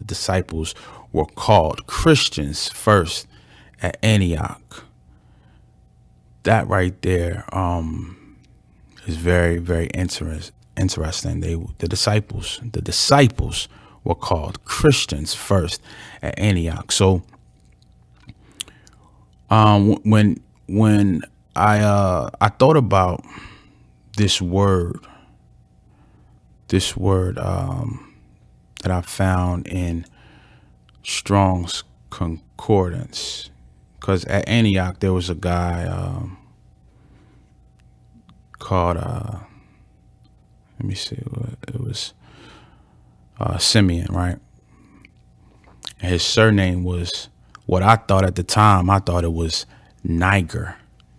the disciples were called Christians first at Antioch. That right there is very, very interesting. The disciples were called Christians first at Antioch. So when I thought about this word that I found in Strong's Concordance, because at Antioch there was a guy called let me see, it was Simeon, right? And his surname was what I thought at the time. I thought it was Niger.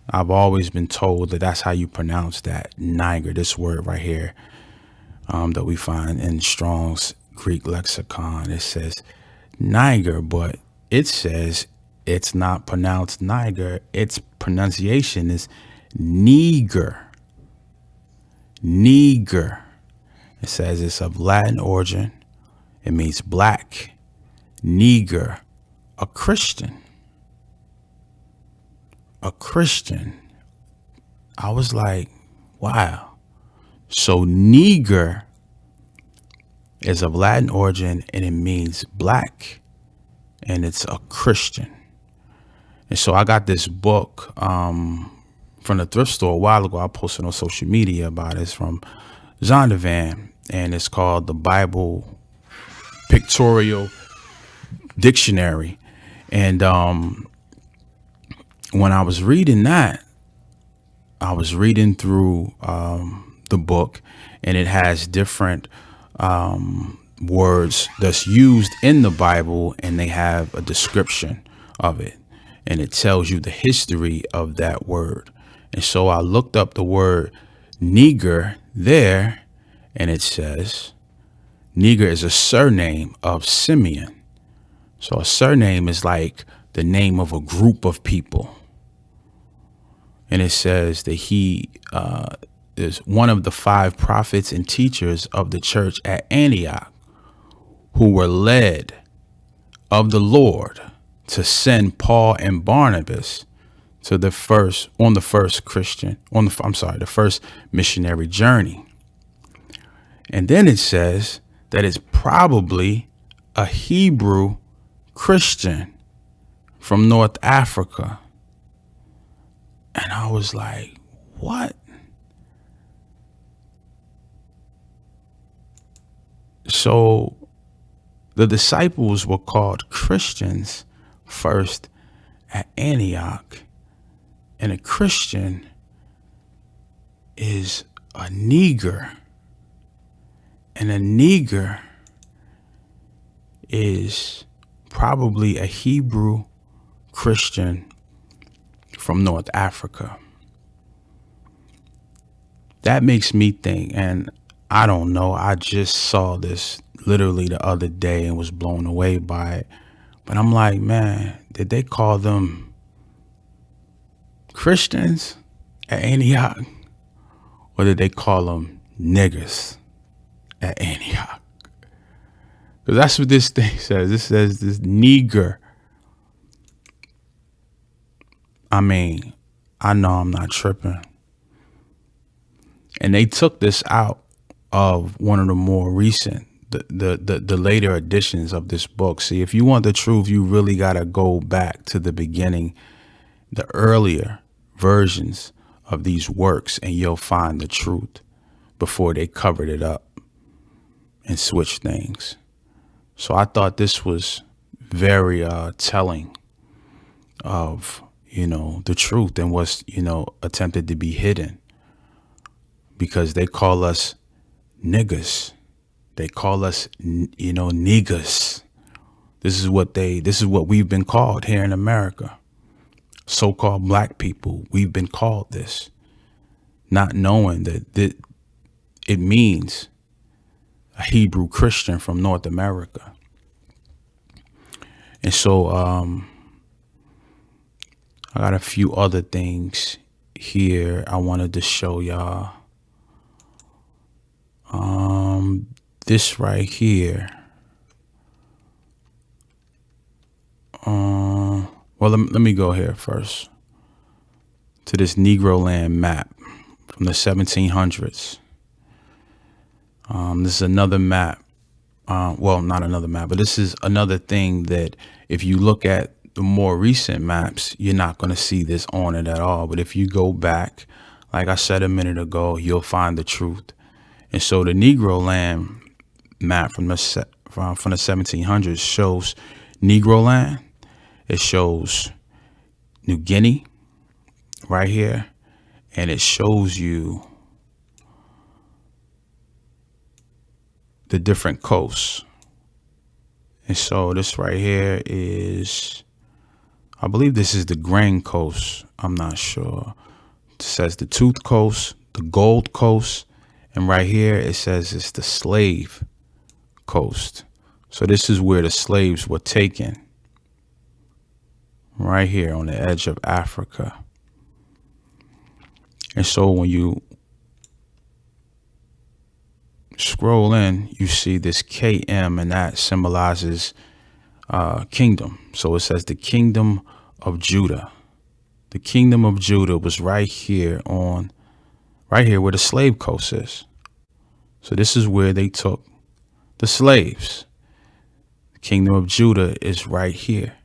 I've always been told that that's how you pronounce that, Niger. This word right here that we find in Strong's Greek lexicon. It says Niger, but it says it's not pronounced Niger. Its pronunciation is Niger. Niger. It says it's of Latin origin. It means black. Niger, a Christian. A Christian. I was like, wow. So Niger is of Latin origin and it means black, and it's a Christian. And so I got this book from the thrift store a while ago. I posted on social media about it. It's from Zondervan, and it's called the Bible Pictorial Dictionary. And when I was reading that, I was reading through the book, and it has different words that's used in the Bible, and they have a description of it, and it tells you the history of that word. And so I looked up the word Niger there, and it says Niger is a surname of Simeon. So a surname is like the name of a group of people. And it says that he is one of the 5 prophets and teachers of the church at Antioch, who were led of the Lord to send Paul and Barnabas to the first missionary journey. And then it says that it's probably a Hebrew Christian from North Africa. And I was like, what? So the disciples were called Christians first at Antioch. And a Christian is a Niger. And a Niger is probably a Hebrew Christian from North Africa. That makes me think, and I don't know, I just saw this literally the other day and was blown away by it. But I'm like, man, did they call them Christians at Antioch? Or did they call them niggers at Antioch? Because that's what this thing says. It says this Niger. I mean, I know I'm not tripping. And they took this out of one of the more recent, the later editions of this book. See, if you want the truth, you really got to go back to the beginning, the earlier versions of these works, and you'll find the truth before they covered it up and switched things. So I thought this was very telling of, the truth and what's, attempted to be hidden, because they call us niggas. They call us, niggas. This is what we've been called here in America. So-called black people, we've been called this, not knowing that it means a Hebrew Christian from North America. And so I got a few other things here I wanted to show y'all. This right here. Well, let me go here first to this Negroland map from the 1700s. This is another map. Well, not another map, but this is another thing that if you look at the more recent maps, you're not going to see this on it at all. But if you go back, like I said a minute ago, you'll find the truth. And so the Negroland map from the 1700s shows Negroland. It shows New Guinea right here, and it shows you the different coasts. And so this right here is, I believe this is the Grain Coast. I'm not sure. It says the Tooth Coast, the Gold Coast, and right here it says it's the Slave Coast. So this is where the slaves were taken, right here on the edge of Africa. And so when you scroll in, you see this KM, and that symbolizes kingdom. So it says the kingdom of Juda. The kingdom of Judah was right here where the slave coast is. So this is where they took the slaves. The kingdom of Judah is right here.